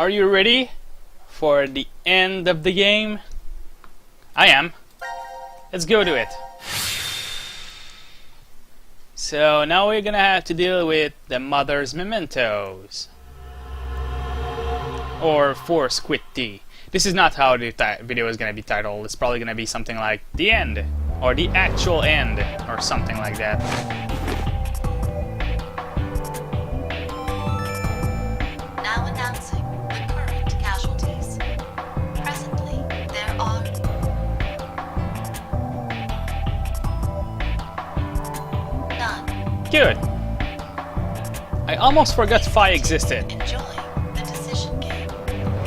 Are you ready for the end of the game? I am. Let's go to it. So now we're gonna have to deal with the mother's mementos. Or for CQD. This is not how the video is gonna be titled. It's probably gonna be something like The End. Or The Actual End. Or something like that. Now announcing the current casualties. Presently, there are none. Good. I almost forgot Fi existed. Enjoy the decision game.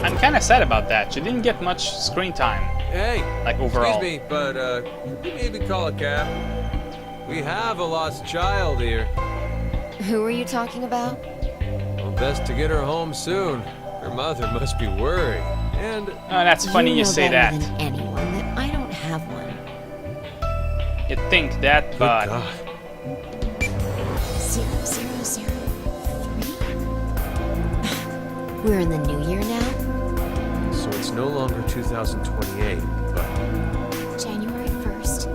I'm kinda sad about that. She didn't get much screen time. Hey, Like overall. excuse me, but you maybe call a cab. We have a lost child here. Who are you talking about? Well, best to get her home soon. Her mother must be worried. And Oh, that's funny you know say better that. than anyone that I don't have one. You'd think that, good but God, 0003? We're in the new year now? so it's no longer 2028, but January 1st,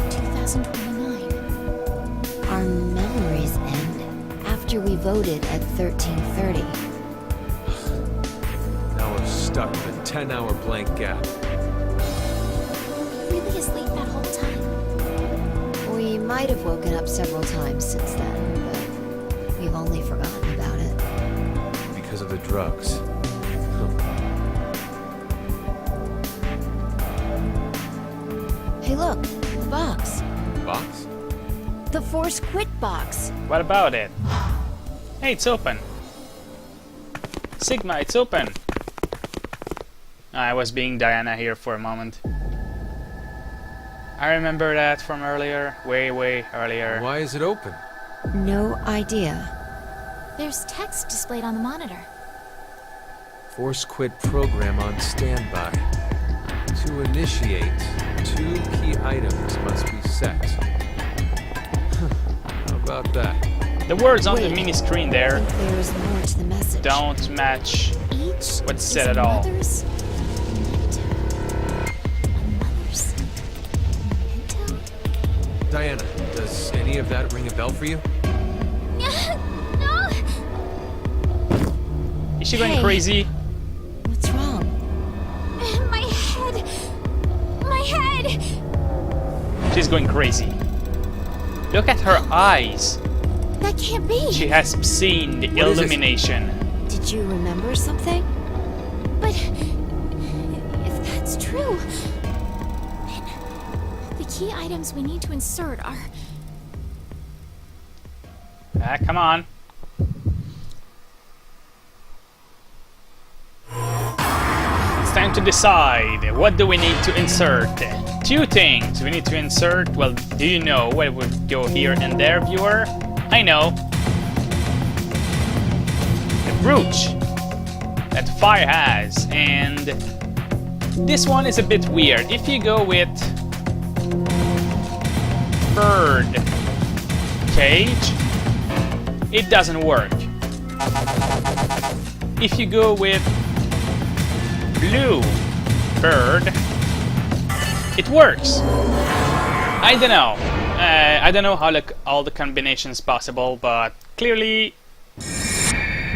2029. Our memories end after we voted at 13:30. now we're stuck with a 10-hour blank gap. Were you really asleep that whole time? We might have woken up several times since then, but we've only forgotten about it. Because of the drugs. Hey look, the box. Box? The Force Quit box. what about it? Hey, it's open. Sigma, it's open. I was being Diana here for a moment. I remember that from earlier, way earlier. Why is it open? No idea. There's text displayed on the monitor. Force quit program on standby. To initiate, 2 key items must be set. How about that? The words on the Wait. mini screen I there think there's more to the message. don't match. Each What's is said a at all? mother's memento. A mother's memento? Diana, does any of that ring a bell for you? No! Is she going Hey. crazy? What's wrong? My head! My head! She's going crazy. Look at her eyes. That can't be! She has seen the What is it? illumination. Did you remember something? But if that's true, then the key items we need to insert are Ah, come on. It's time to decide. What do we need to insert? 2 things we need to insert. Well, do you know what would go here and there, viewer? I know. The brooch that Fire has, and this one is a bit weird. If you go with bird cage, it doesn't work. If you go with blue bird, it works. I don't know. I don't know how all the combinations possible, but clearly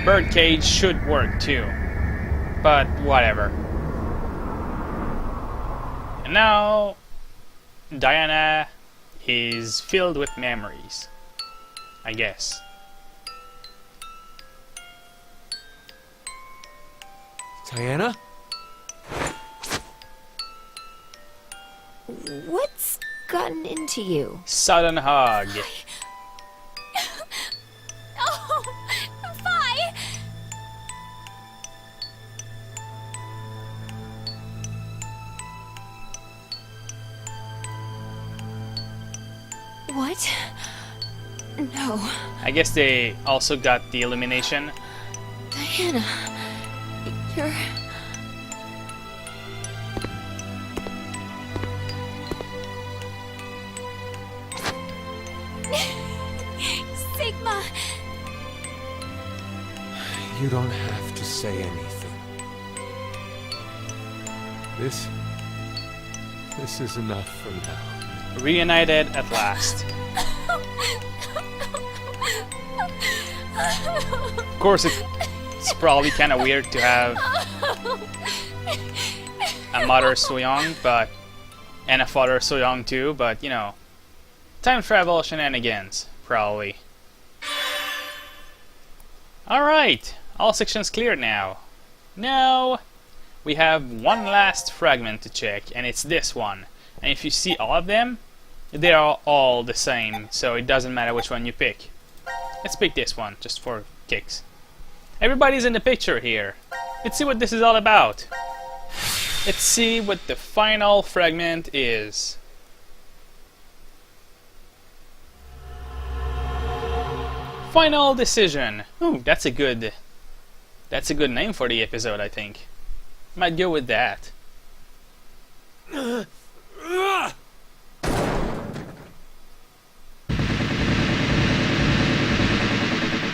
birdcage should work too. But whatever. And now Diana is filled with memories, I guess. Diana? What's gotten into you? Sudden hug. Oh, Fi! What? No. I guess they also got the illumination. Diana. You're... Sigma! You don't have to say anything. This is enough for now. Reunited at last. Of course, it's probably kind of weird to have a mother so young, and a father so young too, but you know, time travel shenanigans, probably. Alright, all sections clear now. Now, we have one last fragment to check, and it's this one. And if you see all of them, they are all the same, so it doesn't matter which one you pick. Let's pick this one, just for kicks. Everybody's in the picture here. Let's see what this is all about. Let's see what the final fragment is. Final decision. Ooh, that's a good name for the episode, I think. Might go with that.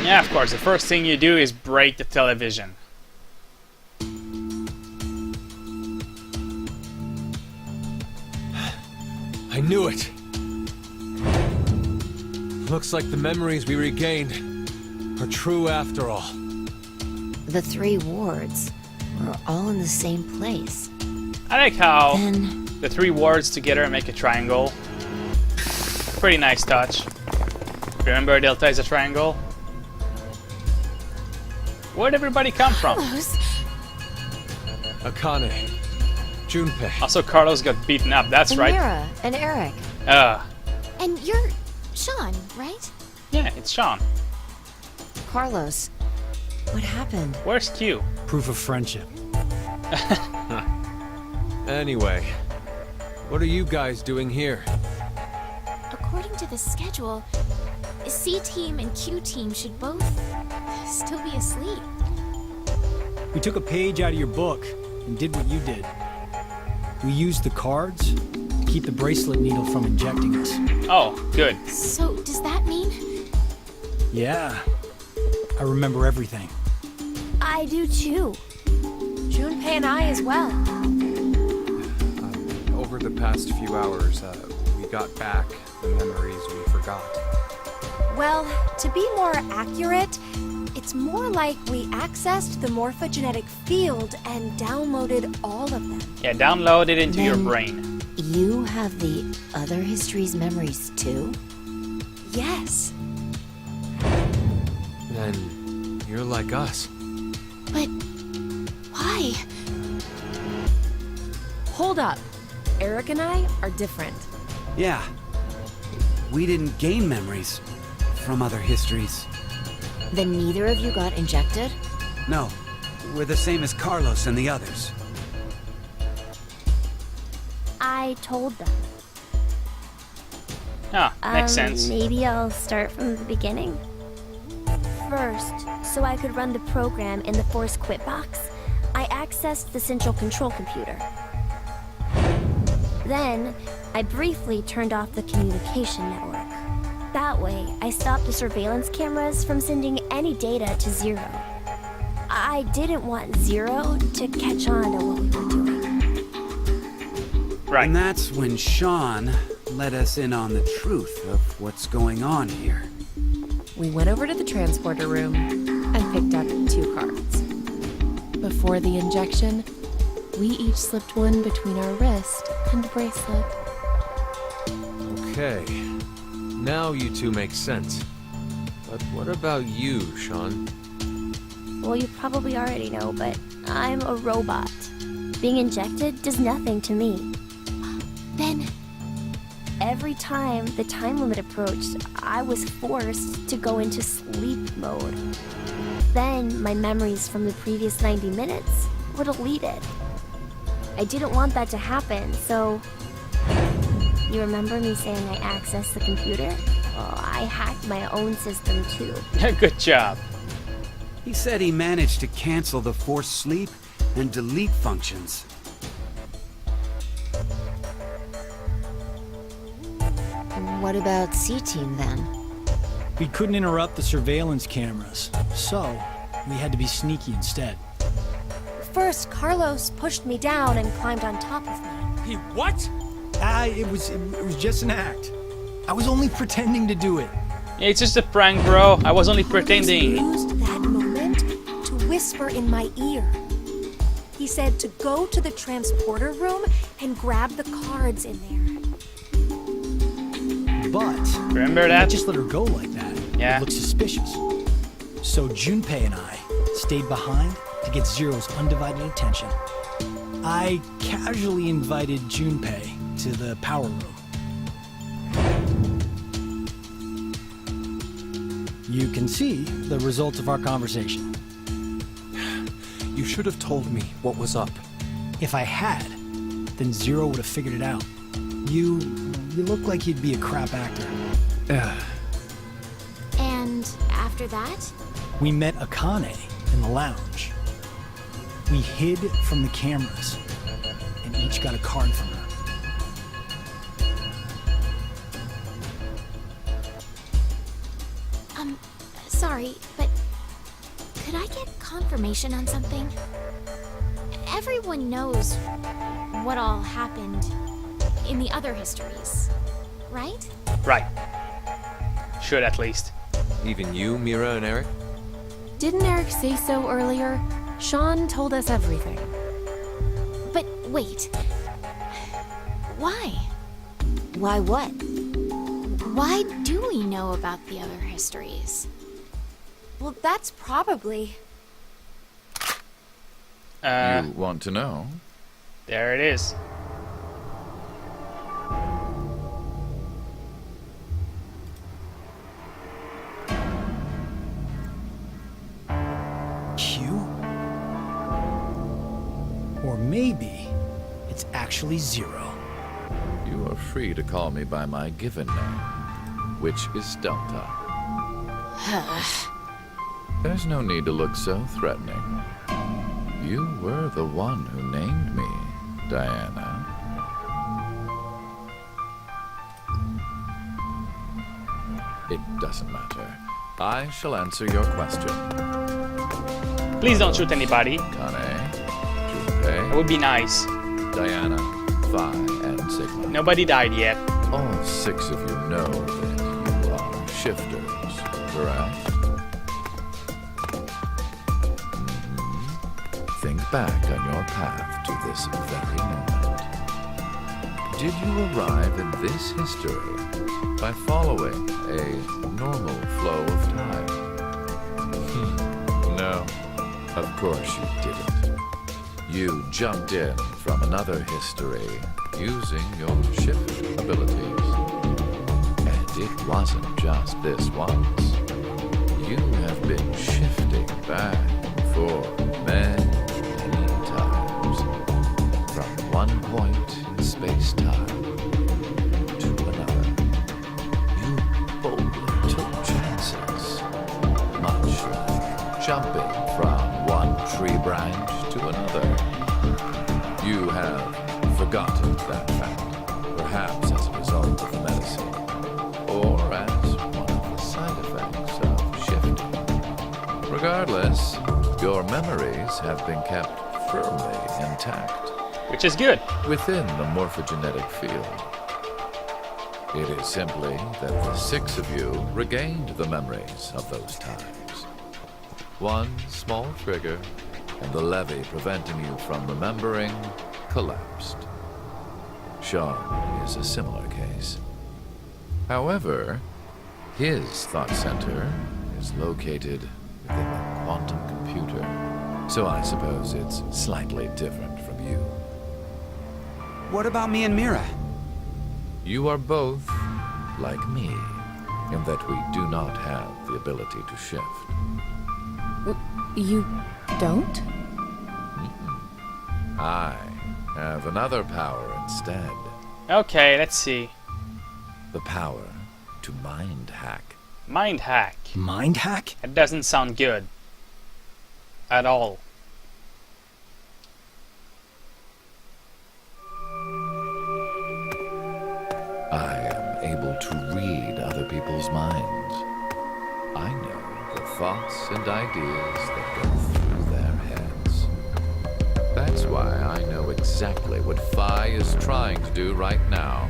Yeah, of course, the first thing you do is break the television. I knew it! Looks like the memories we regained are true after all. The 3 wards were all in the same place. I like how Then the 3 wards together make a triangle. Pretty nice touch. Remember Delta is a triangle? Where'd everybody come from? Carlos. Akane. Junpei. Also, Carlos got beaten up, that's and right. Mira and Eric. And you're Sean, right? Yeah, it's Sean. Carlos, what happened? Where's Q? Proof of friendship. Anyway, what are you guys doing here? According to the schedule, C team and Q team should both still be asleep. We took a page out of your book and did what you did. We used the cards to keep the bracelet needle from injecting us. Oh, good. So, does that mean? Yeah, I remember everything. I do too. Junpei and I as well. Over the past few hours, we got back the memories we forgot. Well, to be more accurate, it's more like we accessed the morphogenetic field and downloaded all of them. Yeah, download it into your Then- brain. You have the other history's memories too? Yes. Then you're like us. But why? Hold up. Eric and I are different. Yeah. We didn't gain memories from other histories. Then neither of you got injected? No, we're the same as Carlos and the others. I told them. Ah, makes sense. Maybe I'll start from the beginning. First, so I could run the program in the Force Quit box, I accessed the central control computer. Then, I briefly turned off the communication network. That way, I stopped the surveillance cameras from sending any data to Zero. I didn't want Zero to catch on to what we were doing. Right. And that's when Sean let us in on the truth of what's going on here. We went over to the transporter room and picked up 2 cards. Before the injection, we each slipped one between our wrist and bracelet. Okay. Now you two make sense. But what about you, Sean? Well, you probably already know, but I'm a robot. Being injected does nothing to me. Then, Every time the time limit approached, I was forced to go into sleep mode. Then my memories from the previous 90 minutes were deleted. I didn't want that to happen, so... You remember me saying I accessed the computer? Well, I hacked my own system too. Good job. He said he managed to cancel the forced sleep and delete functions. What about C-Team then? We couldn't interrupt the surveillance cameras, so We had to be sneaky instead. First, Carlos pushed me down and climbed on top of me. He what? It was just an act. I was only pretending to do it. Yeah, it's just a prank, bro. I was only pretending. Carlos used that moment to whisper in my ear. He said to go to the transporter room and grab the cards in there. But Remember I that? just let her go like that. Yeah. It looked suspicious. So Junpei and I stayed behind to get Zero's undivided attention. I casually invited Junpei to the power room. You can see the results of our conversation. You should have told me what was up. If I had, then Zero would have figured it out. You look like you'd be a crap actor. And after that? We met Akane in the lounge. We hid from the cameras and each got a card from her. Sorry, but could I get confirmation on something? Everyone knows what all happened in the other histories, right? Right. Should at least. Even you, Mira and Eric? Didn't Eric say so earlier? Sean told us everything. But wait. Why? Why what? Why do we know about the other histories? Well, that's probably... You want to know? There it is. Q? Or maybe it's actually Zero. You are free to call me by my given name, which is Delta. There's no need to look so threatening. You were the one who named me, Diana. It doesn't matter. I shall answer your question. Please don't shoot anybody. Kane, That Junpei, would be nice. Diana, Phi, and Sigma. Nobody died yet. All six of you know that you are shifters, correct? Think back on your path to this very moment. Did you arrive in this history by following a normal flow of time? No, of course you didn't. You jumped in from another history using your shift abilities. And it wasn't just this once. You have been shifting back and forth many times from one point in space-time to another. You boldly took chances, much like jumping from one tree branch to another. You have forgotten that fact, perhaps as a result of the medicine, or as one of the side effects of shifting. Regardless, your memories have been kept firmly intact. Which is good. Within the morphogenetic field. It is simply that the six of you regained the memories of those times. One small trigger, and the levee preventing you from remembering collapsed. Sean is a similar case. However, his thought center is located within a quantum computer, so I suppose it's slightly different from you. What about me and Mira? You are both like me, in that we do not have the ability to shift. You don't? I have another power instead. Okay, let's see. The power to mind hack. Mind hack. Mind hack? It doesn't sound good. At all. I am able to read other people's minds. I know the thoughts and ideas that go through their heads. That's why I know exactly what Phi is trying to do right now.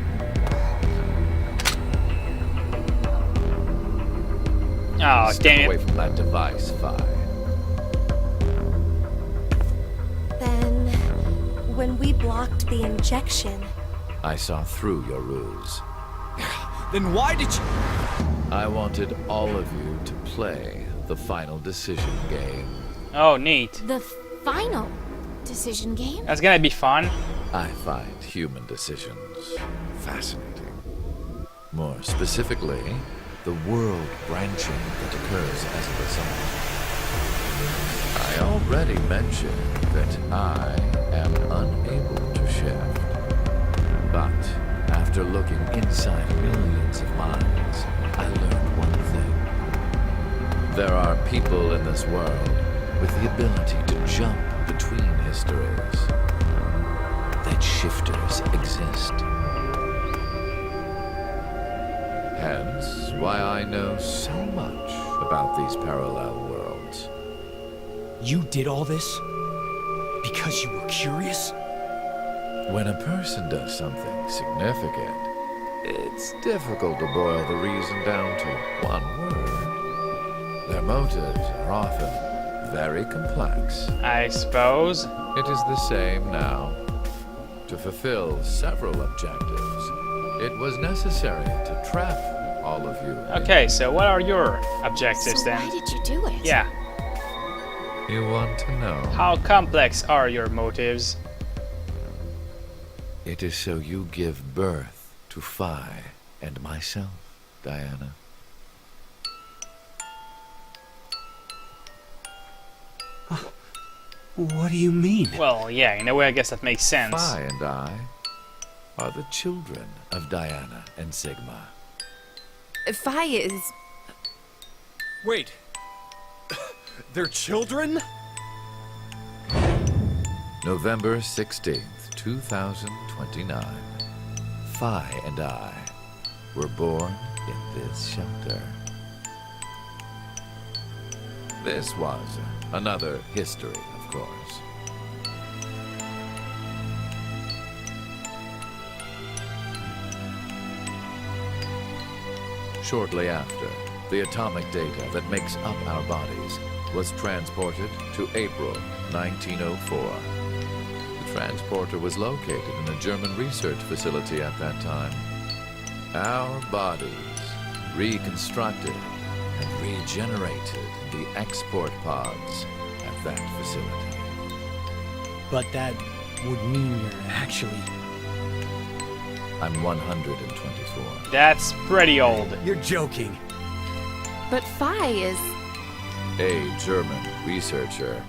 Oh, Step damn away it. from that device, Phi. Then, when we blocked the injection, I saw through your ruse. Then why did you... I wanted all of you to play the final decision game. Oh, neat. The final decision game? That's gonna be fun. I find human decisions fascinating. More specifically, the world branching that occurs as a result. I already mentioned that I am unable to shift. But after looking inside millions of minds, I learned one thing. There are people in this world with the ability to jump between histories. That shifters exist. Hence, why I know so much about these parallel worlds. You did all this? Because you were curious? When a person does something significant, it's difficult to boil the reason down to one word. Their motives are often very complex. I suppose. It is the same now. To fulfill several objectives, it was necessary to trap all of you. Okay, so what are your objectives So then? why did you do it? Yeah. You want to know? How complex are your motives? It is so you give birth to Phi and myself, Diana. What do you mean? Well, yeah, in a way I guess that makes sense. Phi and I are the children of Diana and Sigma. Phi is... Wait. They're children? November 16th, 2029. Phi and I were born in this shelter. This was another history, of course. Shortly after, the atomic data that makes up our bodies was transported to April 1904. The transporter was located in a German research facility at that time. Our bodies reconstructed and regenerated in the export pods at that facility. But that would mean you're actually... I'm 124. That's pretty old. You're joking. But Phi is... A German researcher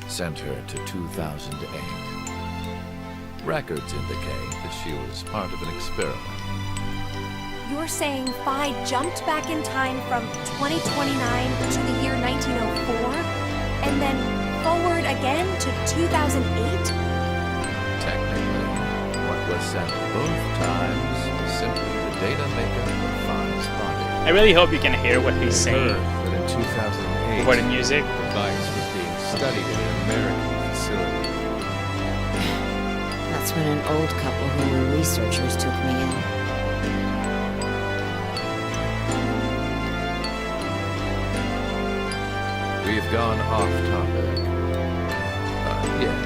sent her to 2008. Records indicate that she was part of an experiment. you're saying Phi jumped back in time from 2029 to the year 1904, and then forward again to 2008? Technically, what was sent both times is simply the data makeup of Phi's body. I really hope you can hear what he's saying That in 2008, over the music. the device was being studied in an American facility. That's when an old couple who were researchers took me in. We've gone off topic. Yes,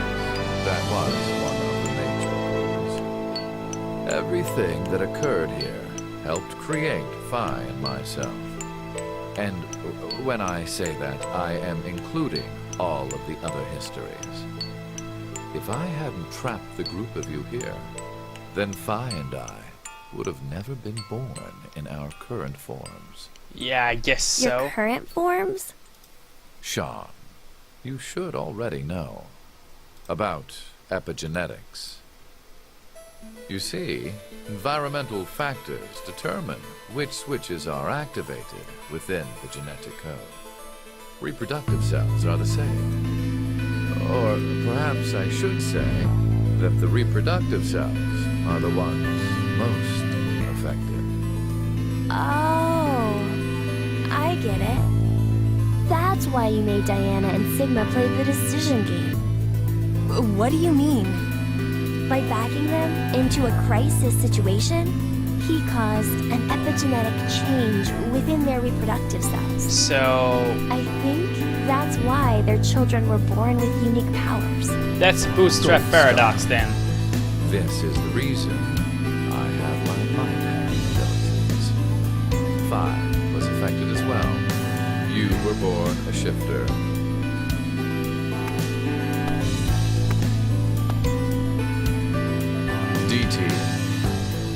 that was one of the major goals. Everything that occurred here helped create Phi and myself. And when I say that, I am including all of the other histories. If I hadn't trapped the group of you here, then Phi and I would have never been born in our current forms. Yeah, I guess so. Your current forms? Sean, you should already know about epigenetics. You see, environmental factors determine which switches are activated within the genetic code. Reproductive cells are the same. Or perhaps I should say that the reproductive cells are the ones most affected. Oh, I get it. That's why you made Diana and Sigma play the decision game. What do you mean? By backing them into a crisis situation, he caused an epigenetic change within their reproductive cells. So I think that's why their children were born with unique powers. that's bootstrap paradox then. This is the reason I have my mind hacking abilities. 5 was affected as well. You were born a shifter. DT,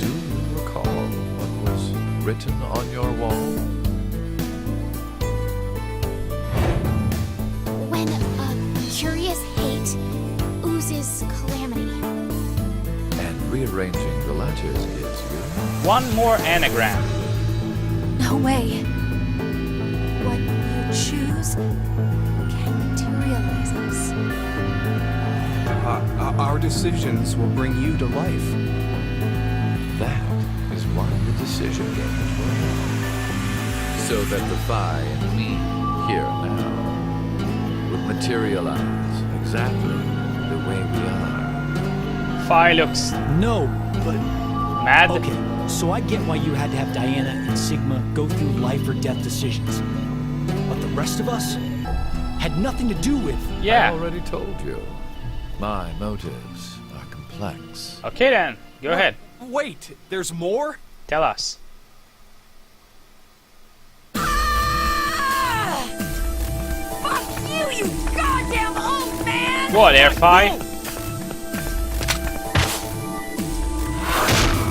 do you recall what was written on your wall? When a curious hate oozes calamity. And rearranging the letters gives you... One more anagram. No way. What you choose can materialize us. Our decisions will bring you to life. That is why the decision game is run. So that the Phi and me, here now, would materialize exactly the way we are. Phi looks No, but mad. okay. So I get why you had to have Diana and Sigma go through life or death decisions. But the rest of us had nothing to do with... I Yeah. already told you. My motives are complex. Okay then, go ahead. Wait, there's more? Tell us. Fuck you, you goddamn old man! What, Air Phi?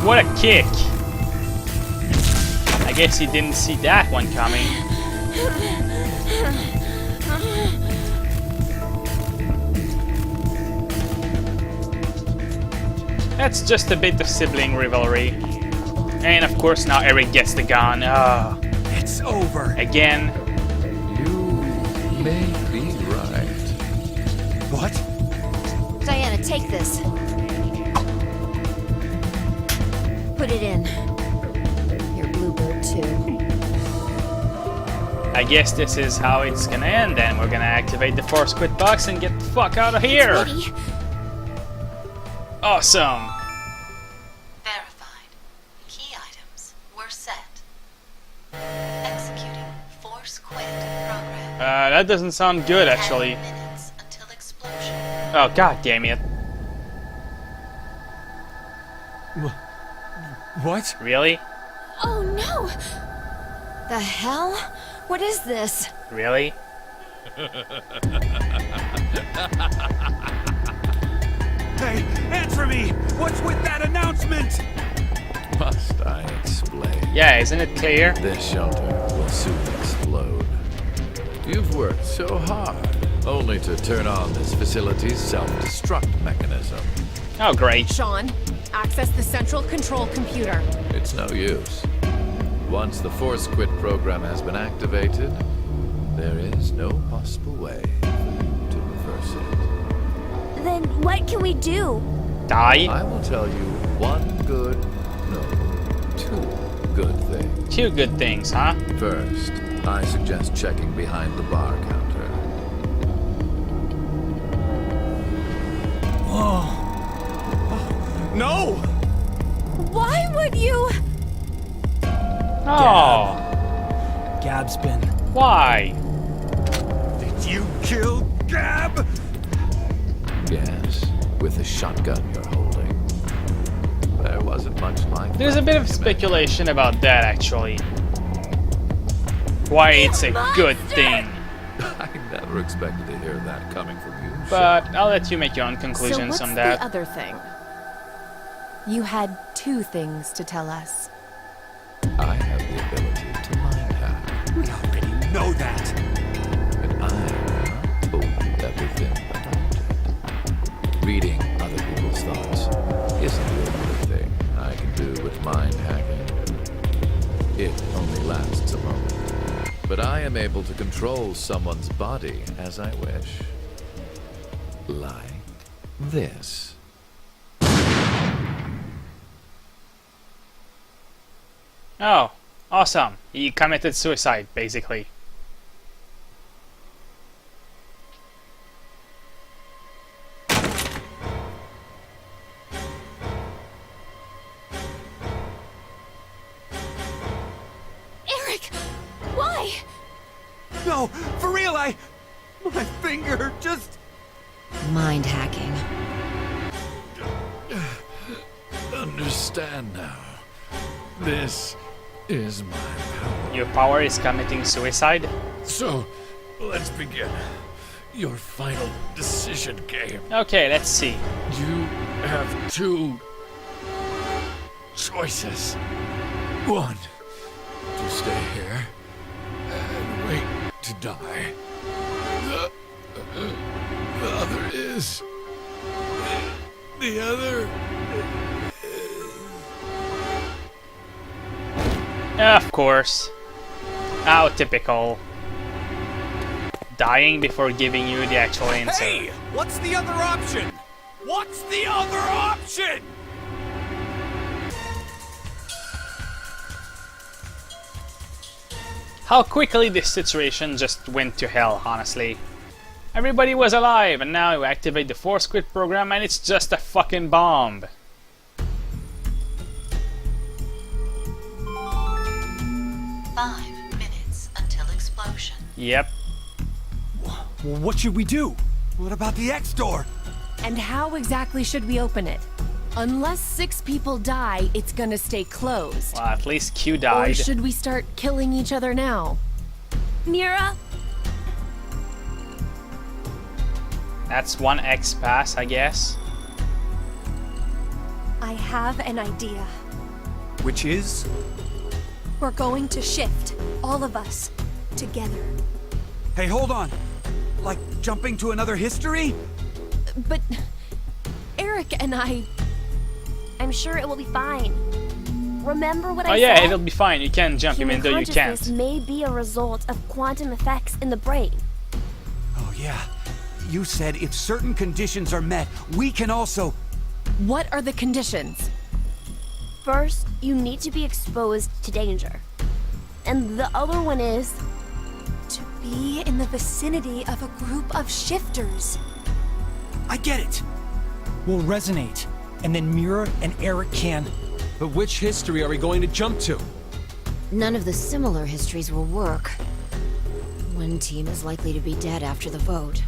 What a kick! I guess he didn't see that one coming. That's just a bit of sibling rivalry. And of course now Eric gets the gun. Ah, It's over. again. You may be right. What? Diana, take this. Put it in. Your bluebird, too. I guess this is how it's gonna end then. We're gonna activate the force quit box and get the fuck out of here. Ready? Awesome. Verified. Key items were set. Executing force quit program. That doesn't sound good actually. 10 minutes until explosion. Oh god damn it. What? Really? Oh no! The hell? What is this? Really? Hey, answer me! What's with that announcement? Must I explain? Yeah, isn't it clear? This shelter will soon explode. You've worked so hard, only to turn on this facility's self-destruct mechanism. Oh great. Sean, access the central control computer. It's no use. Once the force quit program has been activated, there is no possible way to reverse it. Then what can we do? Die? I will tell you one good, no, 2 good things. 2 good things, huh? First, I suggest checking behind the bar counter. No! Why would you? Oh, Gab's been... why? Did you kill Gab? Yes, with the shotgun you're holding. There wasn't much like There's a bit of speculation about that actually. Why it's a good thing. I never expected to hear that coming from you. But I'll let you make your own So conclusions what's on the that. other thing? You had 2 things to tell us. I have the ability to mind hack, We already know that. and I told you everything about it. Reading other people's thoughts isn't the only thing I can do with mind hacking. It only lasts a moment. But I am able to control someone's body as I wish. Like this. Oh, awesome. He committed suicide, basically. okay? No, for real, my finger just... Mind hacking. Understand now. This is my power. Your power is committing suicide? So, let's begin. Your final decision game. Okay, let's see. You have two choices. One, to stay here and wait to die. The other is... The other... Of course. How typical. Dying before giving you the actual answer. Hey! What's the other option? What's the other option? How quickly this situation just went to hell, honestly. Everybody was alive, and now you activate the Force Quit program and it's just a fucking bomb. Until explosion. Yep. What should we do? What about the X door? And how exactly should we open it? Unless 6 people die, it's gonna stay closed. Well, at least Q Or died. should we start killing each other now? Mira? That's one X pass, I guess. I have an idea. Which is? We're going to shift, all of us, together. Hey, hold on. Like jumping to another history? But Eric and I'm sure it will be fine. Remember what Oh I yeah, said? it'll be fine. You can jump Human even though you consciousness can't. may be a result of quantum effects in the brain. Oh yeah. You said if certain conditions are met, we can also... What are the conditions? First, you need to be exposed to danger. And the other one is... To be in the vicinity of a group of shifters. I get it. We'll resonate, and then Mira and Eric can... But which history are we going to jump to? None of the similar histories will work. One team is likely to be dead after the vote.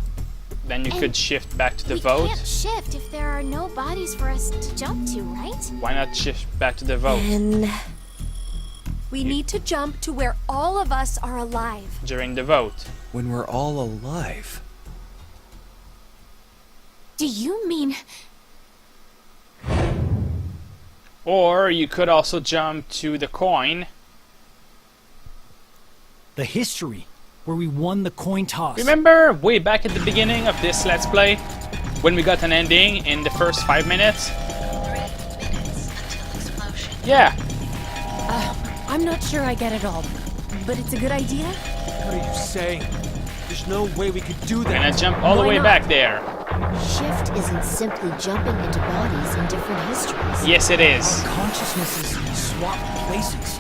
Then you could shift back to the We vote. can't shift if there are no bodies for us to jump to, right? Why not shift back to the vote And We need to jump to where all of us are alive. during the vote? When we're all alive. Do you mean... Or you could also jump to the coin. The history, where we won the coin toss. Remember way back at the beginning of this Let's Play? When we got an ending in the first 5 minutes? 3 minutes until explosion. Yeah. I'm not sure I get it all, but it's a good idea. What are you saying? There's no way we could do We're gonna that. jump all the Why way not? back there. Shift isn't simply jumping into bodies in different histories. Yes, it is. Consciousnesses swap places.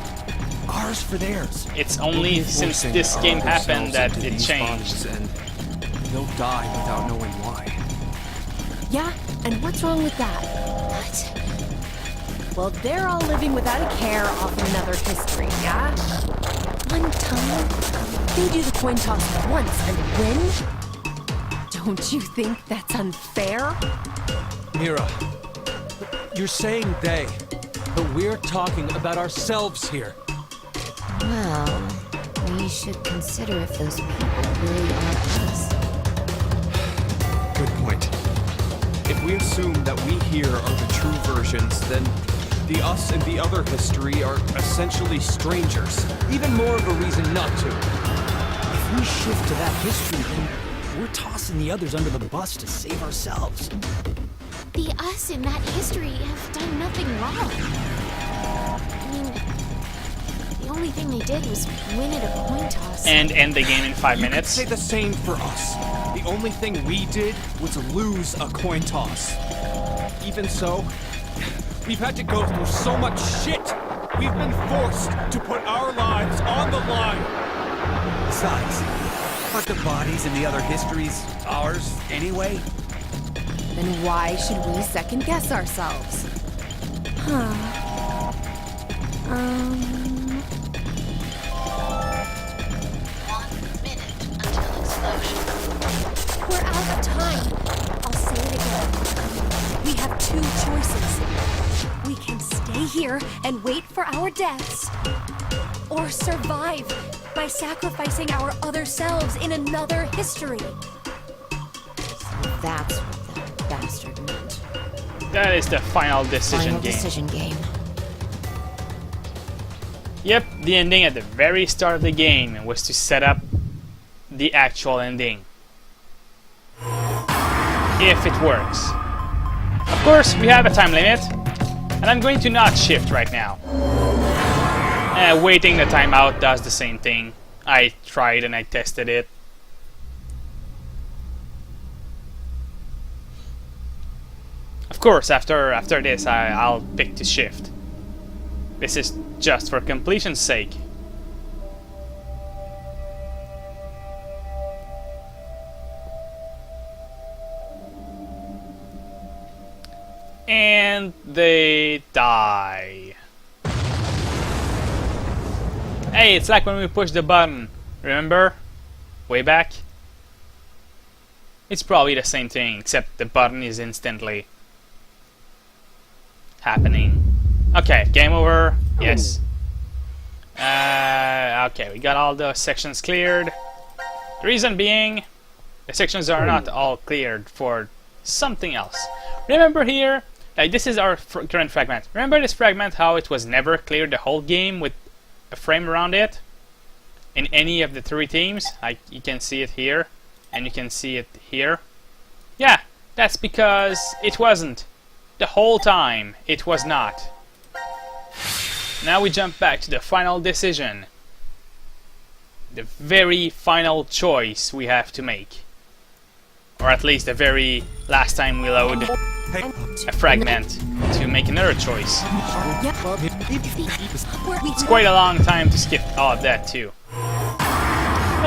Ours for theirs. It's only since Forcing this our game other happened selves that into it these changed. bodies, and they'll die without knowing why. Yeah, and what's wrong with that? What? Well, they're all living without a care off another history, yeah? One time, they do the coin toss once and win? Don't you think that's unfair? Mira, you're saying they, but we're talking about ourselves here. Well, we should consider if those people really are us. Good point. If we assume that we here are the true versions, then the us and the other history are essentially strangers. Even more of a reason not to. If we shift to that history, then we're tossing the others under the bus to save ourselves. The us in that history have done nothing wrong. I mean, the only thing they did was win at a coin toss. And end the game in 5 You could minutes. say the same for us. The only thing we did was lose a coin toss. Even so, we've had to go through so much shit. We've been forced to put our lives on the line. Besides, aren't the bodies in the other histories ours anyway? Then why should we second guess ourselves? here and wait for our deaths, or survive by sacrificing our other selves in another history. That's what that bastard meant. That is the final decision Final game. decision game. Yep, the ending at the very start of the game was to set up the actual ending. If it works. Of course, we have a time limit, and I'm going to not shift right now. Waiting the timeout does the same thing. I tried and I tested it. Of course, after this, I'll pick to shift. This is just for completion's sake. And they die. Hey, it's like when we push the button. Remember? Way back? It's probably the same thing, except the button is instantly happening. Okay, game over. Yes. Okay, we got all the sections cleared. The reason being, the sections are not all cleared for something else. Remember here, this is our current fragment. Remember this fragment, how it was never cleared the whole game with a frame around it? In any of the 3 teams? You can see it here, and you can see it here. Yeah, that's because it wasn't. The whole time, it was not. Now we jump back to the final decision. The very final choice we have to make. Or at least the very last time we load a fragment to make another choice. It's quite a long time to skip all of that too.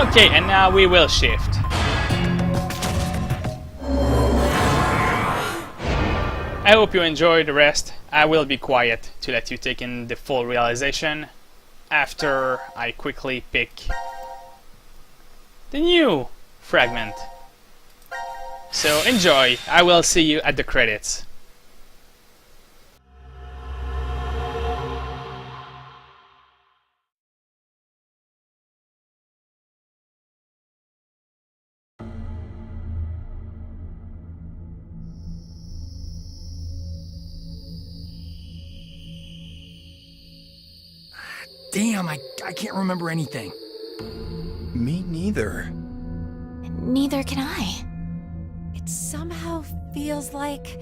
Okay, and now we will shift. I hope you enjoyed the rest. I will be quiet to let you take in the full realization after I quickly pick the new fragment. So enjoy. I will see you at the credits. Damn, I can't remember anything. Me neither. Neither can I. It somehow feels like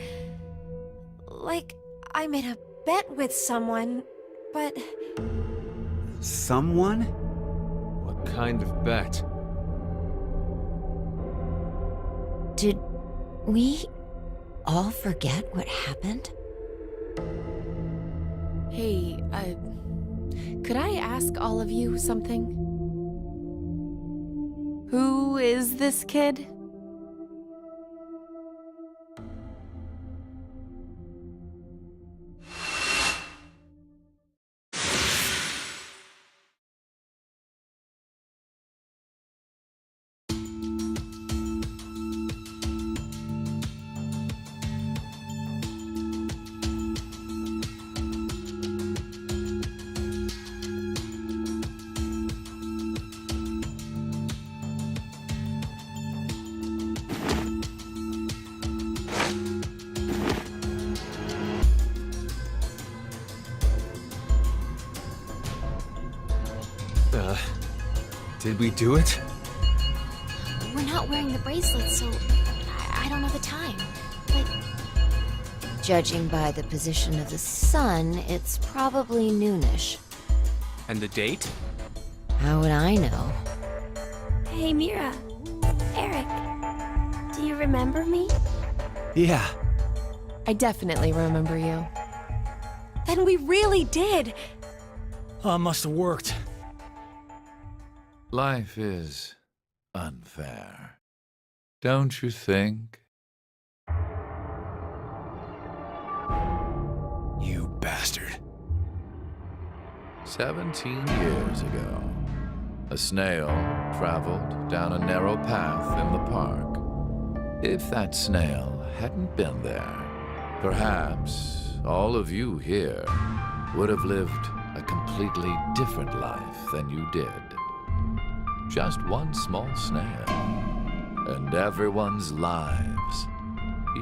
I made a bet with someone, but Someone? What kind of bet? Did we all forget what happened? Hey, could I ask all of you something? Who is this kid? Did we do it? We're not wearing the bracelets, so I don't know the time. But Judging by the position of the sun, it's probably noonish. And the date? How would I know? Hey, Mira. Eric. Do you remember me? Yeah. I definitely remember you. then we really did. Must have worked. Life is unfair, don't you think? You bastard. 17 years ago, a snail traveled down a narrow path in the park. If that snail hadn't been there, perhaps all of you here would have lived a completely different life than you did. Just one small snail, and everyone's lives,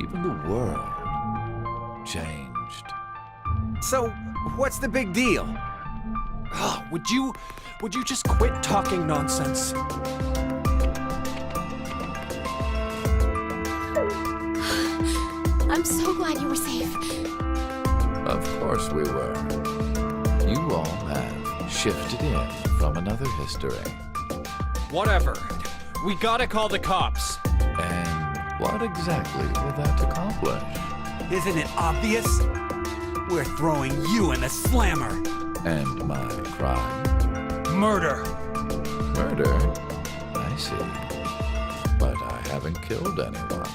even the world, changed. So, what's the big deal? Oh, would you just quit talking nonsense? I'm so glad you were safe. Of course we were. You all have shifted in from another history. Whatever. We gotta call the cops. And what exactly will that accomplish? Isn't it obvious? We're throwing you in the slammer. And my crime? Murder. Murder? I see. But I haven't killed anyone.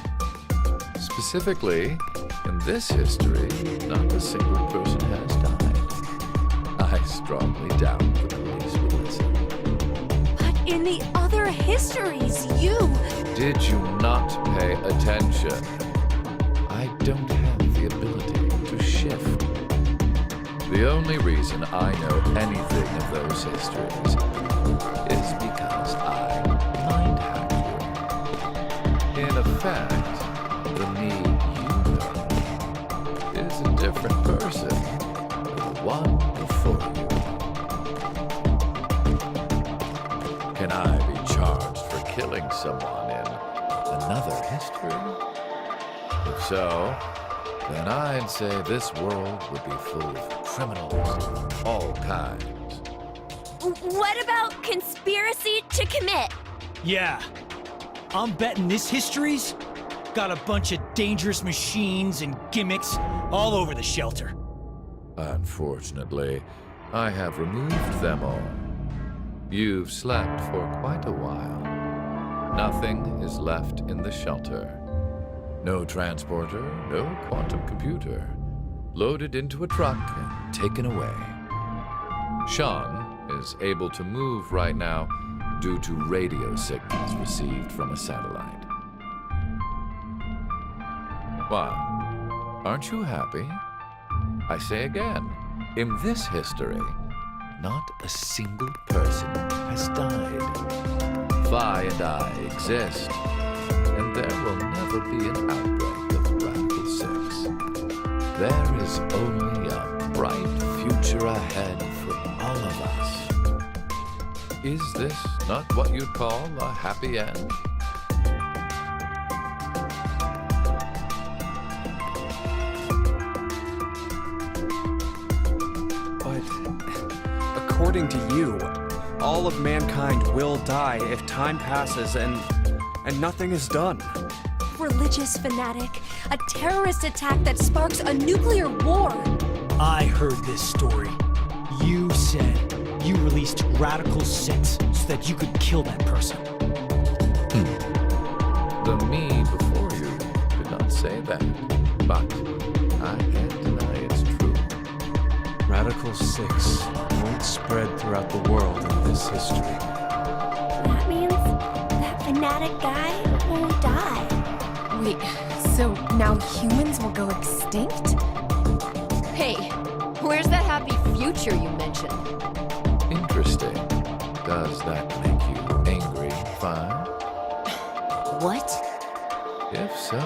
Specifically, in this history, not a single person has died. I strongly doubt the police will listen. But in the other histories, you... Did you not pay attention? I don't have the ability to shift. The only reason I know anything of those histories is because I mind hacked you. In effect, the me you know is a different person than the one before you. Can I be charged for killing someone in another history? If so, then I'd say this world would be full of criminals of all kinds. What about conspiracy to commit? Yeah. I'm betting this history's got a bunch of dangerous machines and gimmicks all over the shelter. Unfortunately, I have removed them all. You've slept for quite a while. Nothing is left in the shelter. No transporter, no quantum computer. Loaded into a truck and taken away. Sean is able to move right now due to radio signals received from a satellite. What? Aren't you happy? I say again, in this history, not a single person has died. Vi and I exist, and there will never be an outbreak of Radical 6. There is only a bright future ahead for all of us. Is this not what you'd call a happy end? According to you, all of mankind will die if time passes and nothing is done. Religious fanatic, a terrorist attack that sparks a nuclear war. I heard this story. You said you released Radical 6 so that you could kill that person. The me before you did not say that, but I can't deny it's true. Radical 6 won't spread throughout the world in this history. That means that fanatic guy won't die. Wait, so now humans will go extinct? Hey, where's that happy future you mentioned? Interesting. Does that make you angry, Fine? What? If so,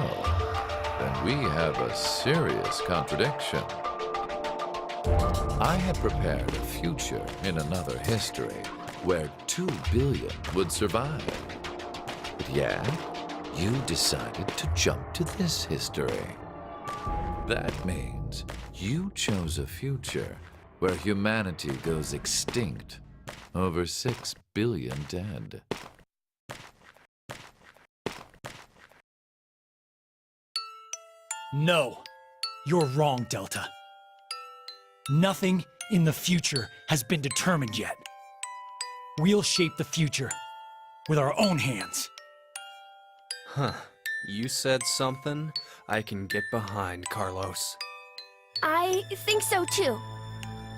then we have a serious contradiction. I had prepared a future in another history where 2 billion would survive. But yeah, you decided to jump to this history. That means you chose a future where humanity goes extinct, over 6 billion dead. No, you're wrong, Delta. Nothing in the future has been determined yet. We'll shape the future with our own hands. Huh. You said something I can get behind, Carlos. I think so too.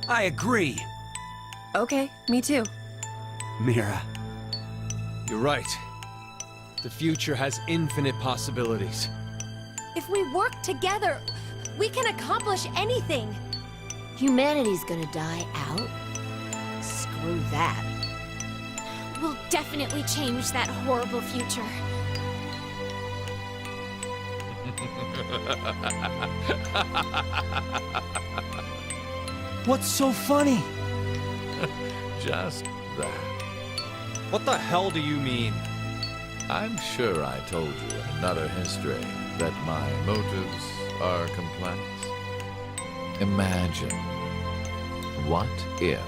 I agree. Okay, me too. Mira. You're right. The future has infinite possibilities. If we work together, we can accomplish anything. Humanity's gonna die out? Screw that. We'll definitely change that horrible future. What's so funny? Just that. What the hell do you mean? I'm sure I told you in another history that my motives are complex. Imagine, what if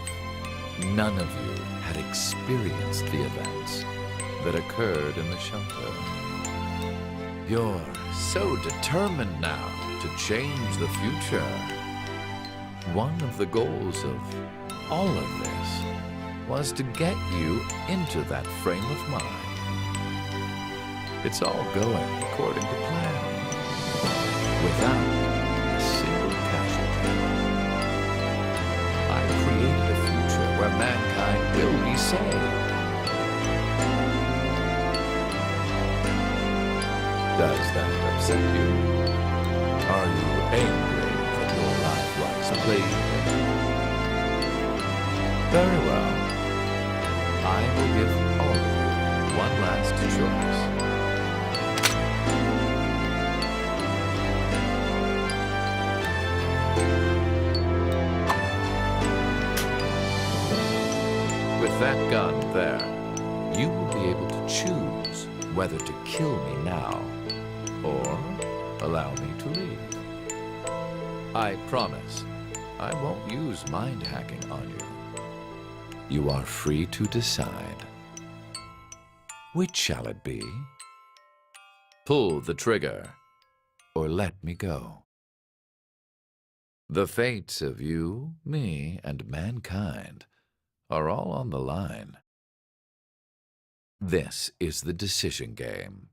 none of you had experienced the events that occurred in the shelter? You're so determined now to change the future. One of the goals of all of this was to get you into that frame of mind. It's all going according to plan, without a single casualty. I created a future where mankind will be saved. Does that upset you? Are you angry that your life was played? Very well. I will give all of you one last choice. With that gun there, you will be able to choose whether to kill me now or allow me to leave. I promise I won't use mind hacking on you. You are free to decide. Which shall it be? Pull the trigger or let me go. The fates of you, me, and mankind are all on the line. This is the decision game.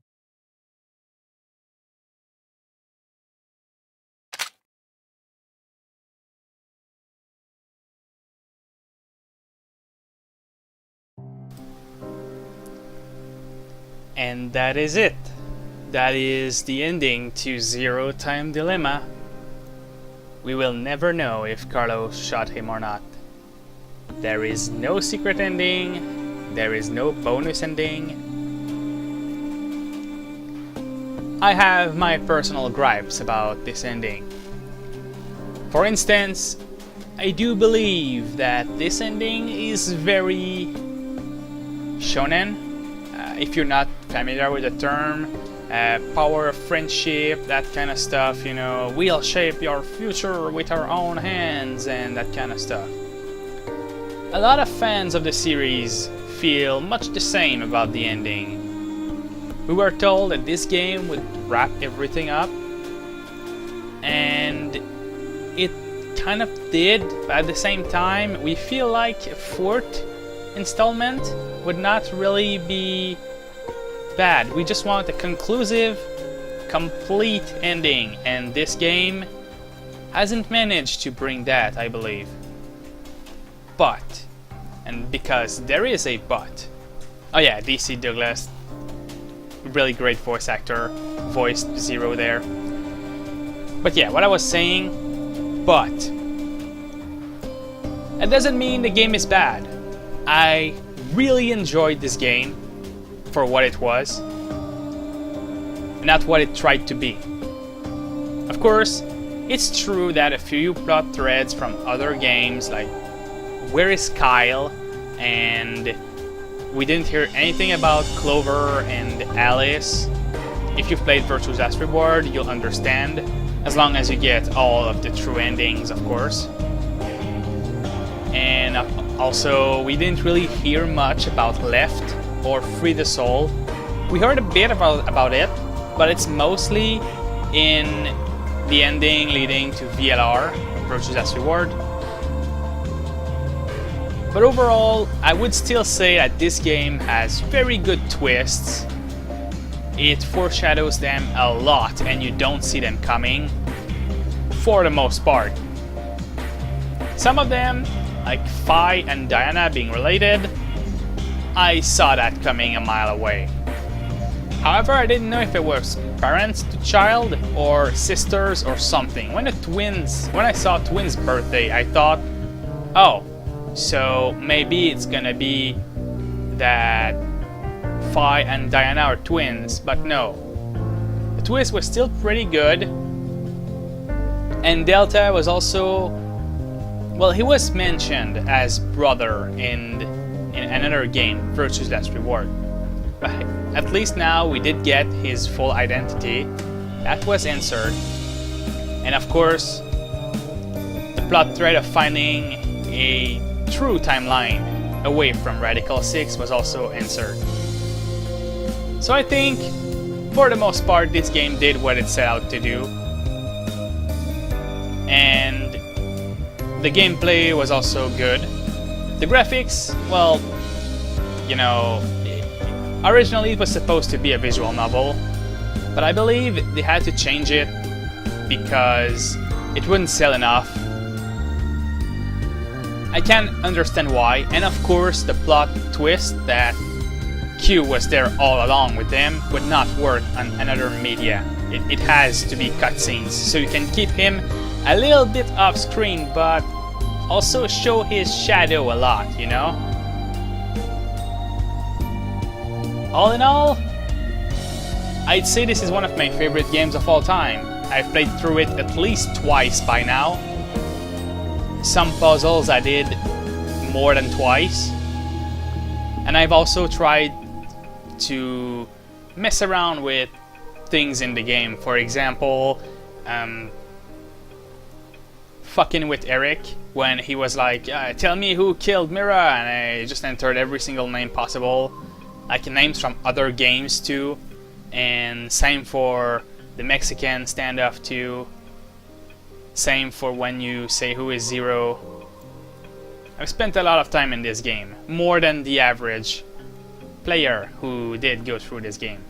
And that is it. That is the ending to Zero Time Dilemma. We will never know if Carlos shot him or not. There is no secret ending. There is no bonus ending. I have my personal gripes about this ending. For instance, I do believe that this ending is very shonen. If you're not familiar with the term, power of friendship, that kind of stuff, you know, we'll shape your future with our own hands and that kind of stuff. A lot of fans of the series feel much the same about the ending. We were told that this game would wrap everything up, and it kind of did, but at the same time we feel like a fourth installment would not really be bad. We just want a conclusive, complete ending, and this game hasn't managed to bring that, I believe. But, and because there is a but, oh yeah, DC Douglas, really great voice actor, voiced Zero there. But yeah, what I was saying, but it doesn't mean the game is bad. I really enjoyed this game for what it was, not what it tried to be. Of course, it's true that a few plot threads from other games, like where is Kyle, and we didn't hear anything about Clover and Alice. If you've played Virtue's Last Reward, you'll understand, as long as you get all of the true endings, of course. And also, we didn't really hear much about Left or Free the Soul. We heard a bit about it, but it's mostly in the ending leading to VLR, Virtue's Last Reward. But overall, I would still say that this game has very good twists. It foreshadows them a lot and you don't see them coming, for the most part. Some of them, like Fi and Diana being related, I saw that coming a mile away. However, I didn't know if it was parents to child or sisters or something. When I saw twins' birthday, I thought, oh, so maybe it's gonna be that Phi and Diana are twins, but no. The twist was still pretty good, and Delta was also, well, he was mentioned as brother in another game, Virtue's Last Reward. But at least now we did get his full identity. That was answered. And of course, the plot thread of finding a true timeline away from Radical 6 was also answered. So I think, for the most part, this game did what it set out to do. And the gameplay was also good. The graphics, well, you know, originally it was supposed to be a visual novel, but I believe they had to change it because it wouldn't sell enough. I can't understand why, and of course the plot twist that Q was there all along with them would not work on another media. It has to be cutscenes, so you can keep him a little bit off screen, but also show his shadow a lot, you know? All in all, I'd say this is one of my favorite games of all time. I've played through it at least twice by now. Some puzzles I did more than twice. And I've also tried to mess around with things in the game. For example, fucking with Eric when he was like, tell me who killed Mira, and I just entered every single name possible, like names from other games too, and same for the Mexican standoff too, same for when you say who is Zero. I've spent a lot of time in this game, more than the average player who did go through this game.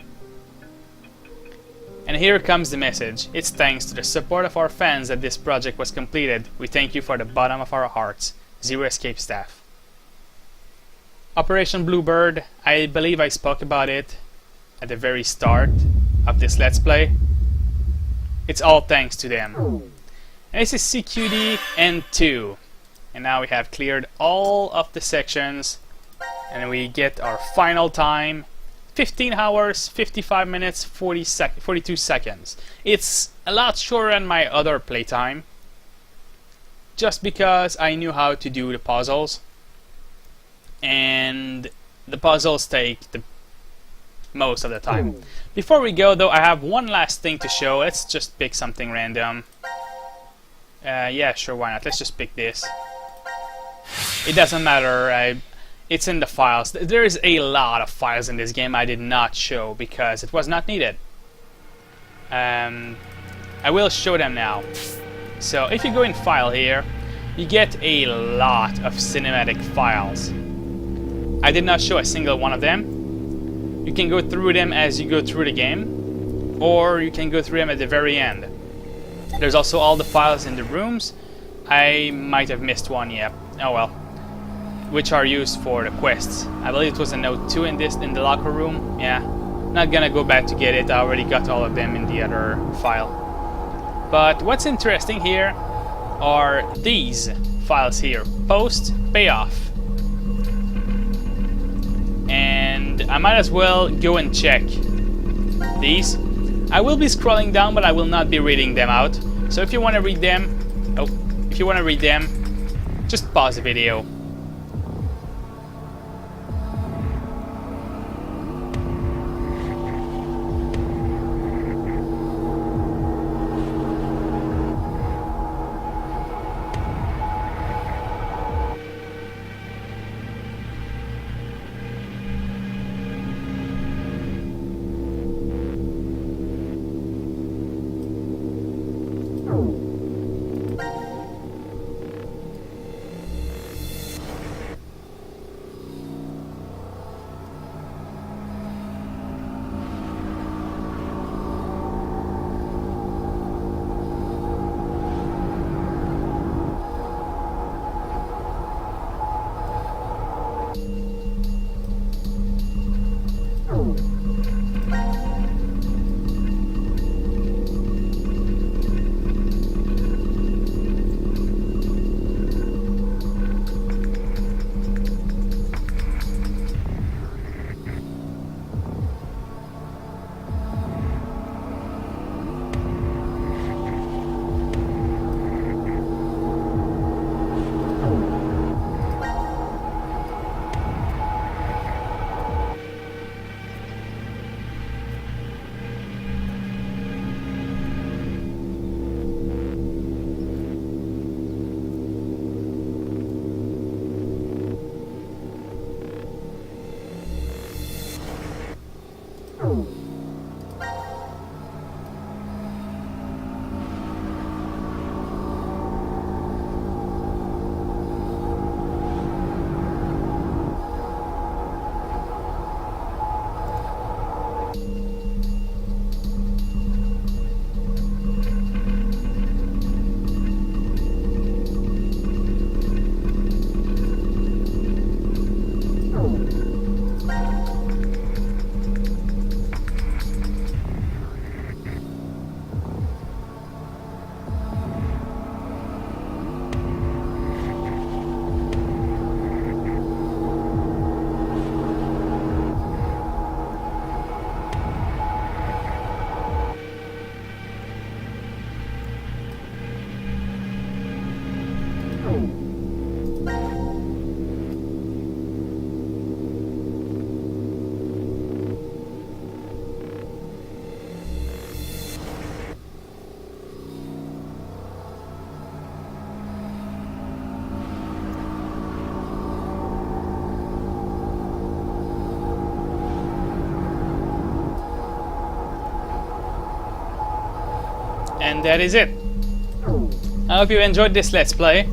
And here comes the message. It's thanks to the support of our fans that this project was completed. We thank you from the bottom of our hearts. Zero Escape staff. Operation Bluebird, I believe I spoke about it at the very start of this Let's Play. It's all thanks to them. And this is CQD N2. And now we have cleared all of the sections. And we get our final time. 15 hours, 55 minutes, 42 seconds. It's a lot shorter than my other playtime. Just because I knew how to do the puzzles. And the puzzles take the most of the time. Before we go though, I have one last thing to show. Let's just pick something random. Yeah, sure, why not? Let's just pick this. It doesn't matter. It's in the files. There is a lot of files in this game I did not show because it was not needed. I will show them now. So if you go in File here, you get a lot of cinematic files. I did not show a single one of them. You can go through them as you go through the game, or you can go through them at the very end. There's also all the files in the rooms. I might have missed one, yeah. Oh well. Which are used for the quests. I believe it was a note 2 in the locker room. Yeah, not gonna go back to get it. I already got all of them in the other file. But what's interesting here are these files here: post, payoff. And I might as well go and check these. I will be scrolling down, but I will not be reading them out. So if you want to read them, just pause the video. And that is it. I hope you enjoyed this Let's Play,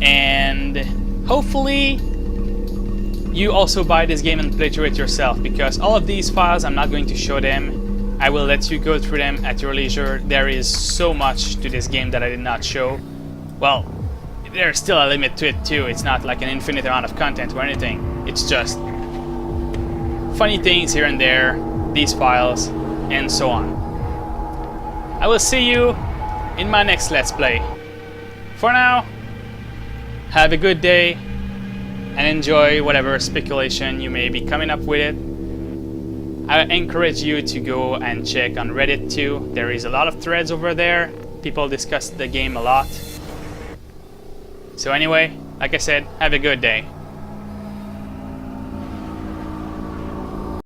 and hopefully you also buy this game and play through it yourself, because all of these files, I'm not going to show them. I will let you go through them at your leisure. There is so much to this game that I did not show. Well, there's still a limit to it too. It's not like an infinite amount of content or anything. It's just funny things here and there, these files, and so on. I will see you in my next Let's Play. For now, have a good day and enjoy whatever speculation you may be coming up with it. I encourage you to go and check on Reddit too. There is a lot of threads over there. People discuss the game a lot. So anyway, like I said, have a good day.